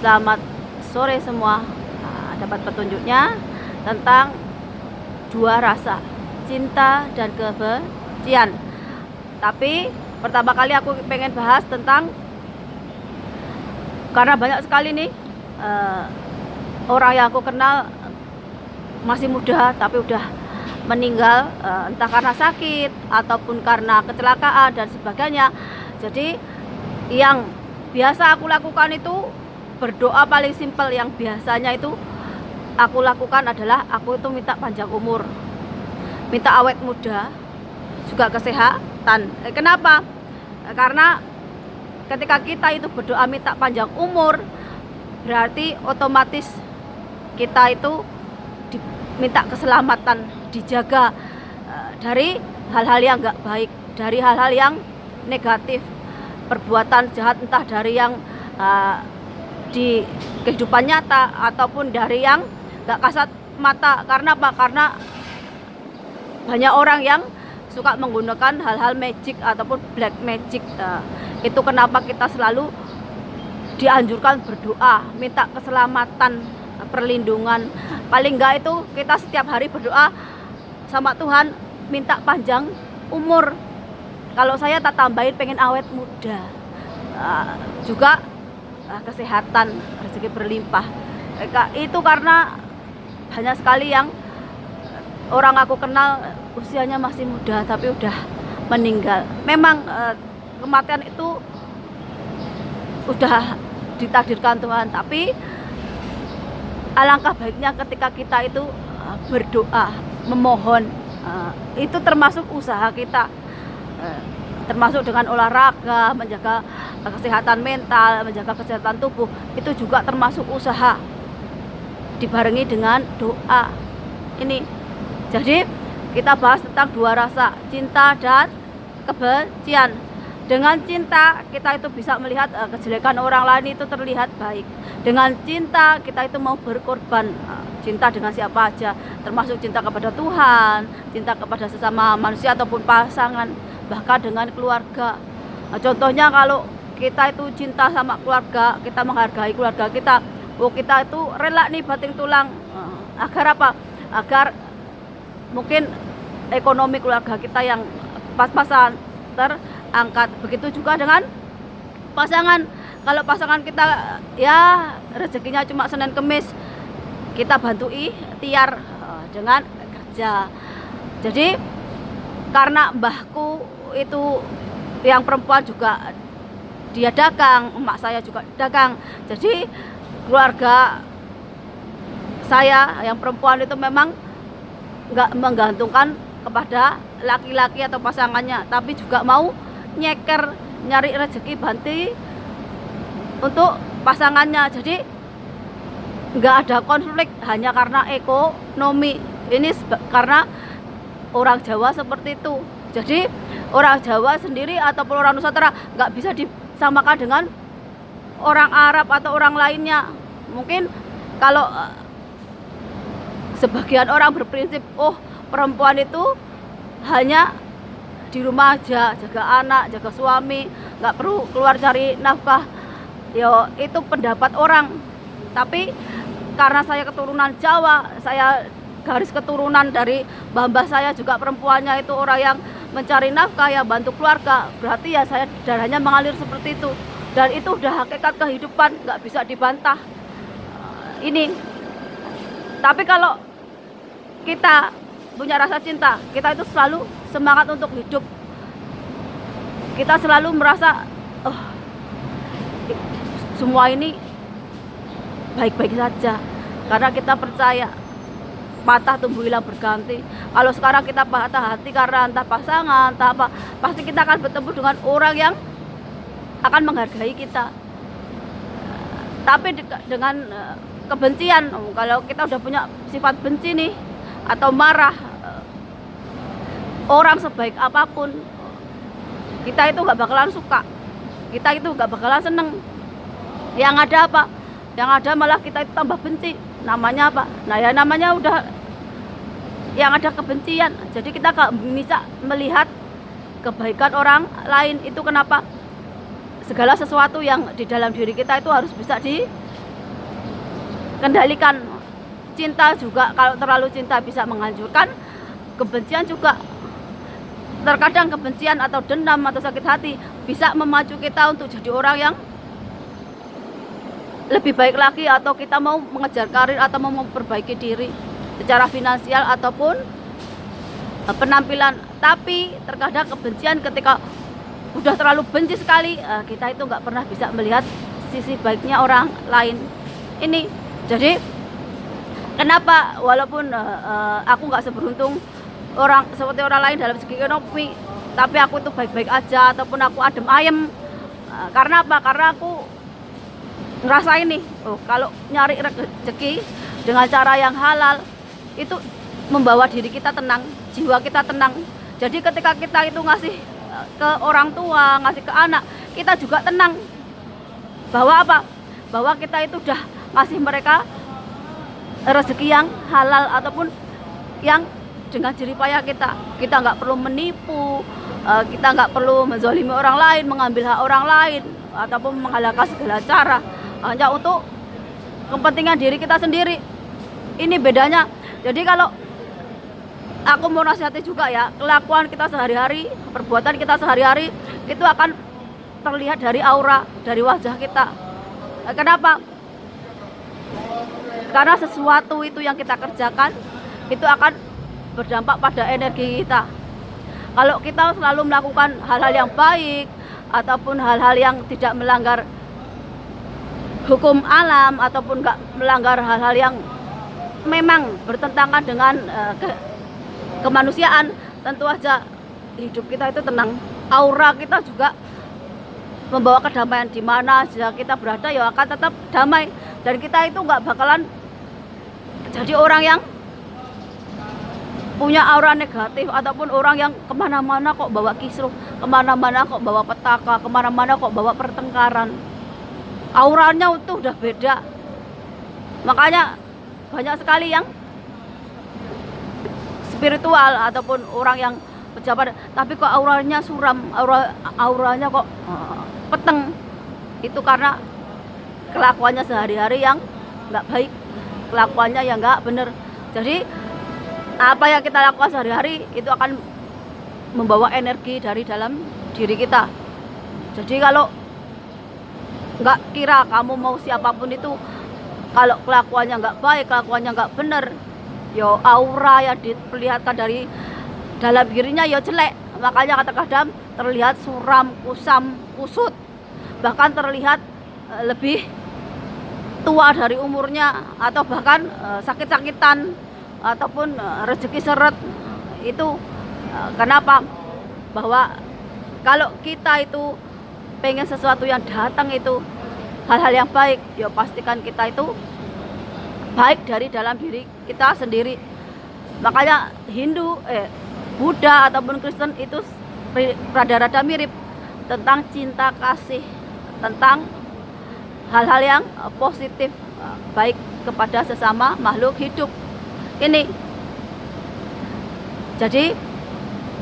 Selamat sore semua. Nah, dapat petunjuknya tentang dua rasa, cinta dan kebencian. Tapi pertama kali aku pengen bahas tentang, karena banyak sekali nih orang yang aku kenal masih muda tapi udah meninggal, entah karena sakit ataupun karena kecelakaan dan sebagainya. Jadi yang biasa aku lakukan itu berdoa paling simpel, yang biasanya itu aku lakukan adalah aku itu minta panjang umur, minta awet muda, juga kesehatan. Kenapa? Karena ketika kita itu berdoa minta panjang umur, berarti otomatis kita itu diminta keselamatan, dijaga dari hal-hal yang enggak baik, dari hal-hal yang negatif, perbuatan jahat, entah dari yang di kehidupan nyata ataupun dari yang enggak kasat mata. Karena apa? Karena banyak orang yang suka menggunakan hal-hal magic ataupun black magic. Itu kenapa kita selalu dianjurkan berdoa, minta keselamatan, perlindungan. Paling enggak itu kita setiap hari berdoa sama Tuhan, minta panjang umur. Kalau saya tak tambahin pengen awet muda, juga kesehatan, rezeki berlimpah. Itu karena banyak sekali yang orang aku kenal usianya masih muda tapi udah meninggal. Memang kematian itu udah ditakdirkan Tuhan, tapi alangkah baiknya ketika kita itu berdoa, memohon. Itu termasuk usaha kita, termasuk dengan olahraga, menjaga kesehatan mental, menjaga kesehatan tubuh. Itu juga termasuk usaha dibarengi dengan doa. Ini jadi kita bahas tentang dua rasa, cinta dan kebencian. Dengan cinta kita itu bisa melihat kejelekan orang lain itu terlihat baik. Dengan cinta kita itu mau berkorban, cinta dengan siapa aja, termasuk cinta kepada Tuhan, cinta kepada sesama manusia ataupun pasangan, bahkan dengan keluarga. Contohnya kalau kita itu cinta sama keluarga, kita menghargai keluarga kita, kita itu rela nih banting tulang, agar apa? Agar mungkin ekonomi keluarga kita yang pas-pasan terangkat. Begitu juga dengan pasangan. Kalau pasangan kita ya rezekinya cuma Senin Kemis, kita bantu ikhtiar dengan kerja. Jadi karena mbahku itu yang perempuan juga dia dagang, emak saya juga dagang. Jadi keluarga saya yang perempuan itu memang nggak menggantungkan kepada laki-laki atau pasangannya, tapi juga mau nyeker nyari rezeki banti untuk pasangannya. Jadi nggak ada konflik hanya karena ekonomi. Ini karena orang Jawa seperti itu. Jadi orang Jawa sendiri ataupun orang Nusantara nggak bisa disamakan dengan orang Arab atau orang lainnya. Mungkin kalau sebagian orang berprinsip, oh perempuan itu hanya di rumah aja, jaga anak, jaga suami, nggak perlu keluar cari nafkah. Yo, itu pendapat orang. Tapi karena saya keturunan Jawa, saya garis keturunan dari mbah-mbah saya juga perempuannya itu orang yang mencari nafkah, ya bantu keluarga. Berarti ya saya darahnya mengalir seperti itu. Dan itu udah hakikat kehidupan, nggak bisa dibantah. Ini. Tapi kalau kita punya rasa cinta, kita itu selalu semangat untuk hidup. Kita selalu merasa, oh, semua ini baik-baik saja, karena kita percaya patah tumbuh hilang berganti. Kalau sekarang kita patah hati karena entah pasangan, entah apa, pasti kita akan bertemu dengan orang yang akan menghargai kita. Tapi dengan kebencian, kalau kita udah punya sifat benci nih atau marah, orang sebaik apapun kita itu nggak bakalan suka, kita itu nggak bakalan seneng. Yang ada apa? Yang ada malah kita itu tambah benci. Namanya apa? Nah ya namanya udah yang ada kebencian. Jadi kita nggak bisa melihat kebaikan orang lain. Itu kenapa segala sesuatu yang di dalam diri kita itu harus bisa kendalikan. Cinta juga, kalau terlalu cinta bisa menghancurkan. Kebencian juga, terkadang kebencian atau dendam atau sakit hati bisa memacu kita untuk jadi orang yang lebih baik lagi, atau kita mau mengejar karir atau mau memperbaiki diri secara finansial ataupun penampilan. Tapi terkadang kebencian, ketika udah terlalu benci sekali, kita itu nggak pernah bisa melihat sisi baiknya orang lain ini. Jadi kenapa walaupun aku nggak seberuntung orang seperti orang lain dalam segi ekonomi, tapi aku itu baik-baik aja ataupun aku adem ayem, karena apa? Karena aku ngerasain nih, kalau nyari rezeki dengan cara yang halal itu membawa diri kita tenang, jiwa kita tenang. Jadi ketika kita itu ngasih ke orang tua, ngasih ke anak, kita juga tenang. Bahwa apa? Bahwa kita itu udah ngasih mereka rezeki yang halal ataupun yang dengan jerih payah kita. Kita nggak perlu menipu, kita nggak perlu menzalimi orang lain, mengambil hak orang lain, ataupun menghalalkan segala cara hanya untuk kepentingan diri kita sendiri. Ini bedanya. Jadi kalau aku mau nasihati juga ya, kelakuan kita sehari-hari, perbuatan kita sehari-hari itu akan terlihat dari aura, dari wajah kita. Kenapa? Karena sesuatu itu yang kita kerjakan itu akan berdampak pada energi kita. Kalau kita selalu melakukan hal-hal yang baik ataupun hal-hal yang tidak melanggar hukum alam ataupun nggak melanggar hal-hal yang memang bertentangan dengan kemanusiaan, tentu aja hidup kita itu tenang. Aura kita juga membawa kedamaian. Di mana saja kita berada ya akan tetap damai, dan kita itu nggak bakalan jadi orang yang punya aura negatif ataupun orang yang kemana-mana kok bawa kisruh, kemana-mana kok bawa petaka, kemana-mana kok bawa pertengkaran. Auranya itu udah beda. Makanya banyak sekali yang spiritual ataupun orang yang pejabat, tapi kok auranya suram, auranya kok peteng. Itu karena kelakuannya sehari-hari yang nggak baik, kelakuannya yang nggak bener. Jadi apa yang kita lakukan sehari-hari itu akan membawa energi dari dalam diri kita. Jadi kalau nggak kira kamu mau siapapun itu, kalau kelakuannya nggak baik, kelakuannya nggak bener, yo aura yang diperlihatkan dari dalam dirinya yo jelek. Makanya kadang-kadang terlihat suram, kusam, kusut, bahkan terlihat lebih tua dari umurnya, atau bahkan sakit-sakitan ataupun rezeki seret. Itu kenapa? Bahwa kalau kita itu pengen sesuatu yang datang itu hal-hal yang baik, ya pastikan kita itu baik dari dalam diri kita sendiri. Makanya Buddha ataupun Kristen itu rada-rada mirip tentang cinta kasih, tentang hal-hal yang positif, baik kepada sesama makhluk hidup ini. Jadi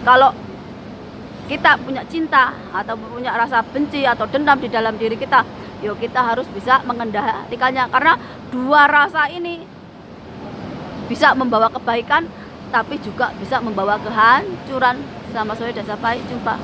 kalau kita punya cinta atau punya rasa benci atau dendam di dalam diri kita, yuk kita harus bisa mengendalikannya. Karena dua rasa ini bisa membawa kebaikan, tapi juga bisa membawa kehancuran. Sama saya dan sampai jumpa.